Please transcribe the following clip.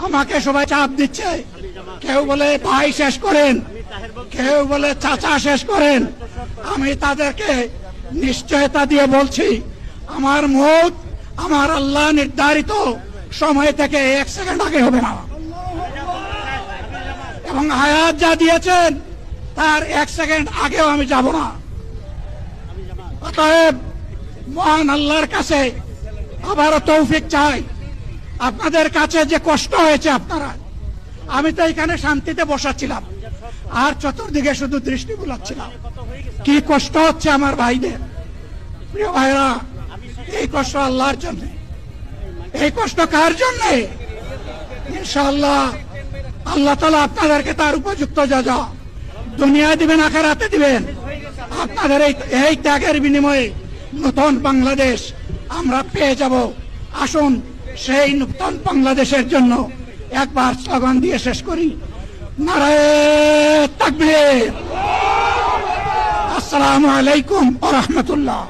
আমাকে সবাই চাপ দিচ্ছে, কেউ বলে ভাই শেষ করেন, কেউ বলে চাচা শেষ করেন। আমি তাদেরকে নিশ্চয়তা দিয়ে বলছি, আমার মৌত আমার আল্লাহ নির্ধারিত সময় থেকে 1 সেকেন্ড আগে হবে না, এবং হায়াত যা দিয়েছেন তার 1 সেকেন্ড আগেও আমি যাব না। অতএব মহান আল্লাহর কাছে আবারও তৌফিক চাই। আপনাদের কাছে যে কষ্ট হয়েছে আপনারা, আমি তো এখানে শান্তিতে বসাচ্ছিলাম আর চতুর্দিকে শুধু দৃষ্টি বুলাচ্ছিলাম। কি কষ্ট হচ্ছে আমার ভাইদের। প্রিয় ভাইরা, এই কষ্ট আল্লাহর জন্য। এই কষ্ট কার জন্য? ইনশাআল্লাহ আল্লাহ তাআলা আপনাদেরকে তার উপযুক্ত যাজা দুনিয়ায় দিবেন, আখিরাতে দিবেন। আপনাদের এই ত্যাগের বিনিময়ে নতুন বাংলাদেশ আমরা পেয়ে যাব। আসুন সেই নতুন বাংলাদেশের জন্য একবার স্লোগান দিয়ে শেষ করি, নারায়ে তাকবীর। আসসালামু আলাইকুম ওয়া রাহমাতুল্লাহ।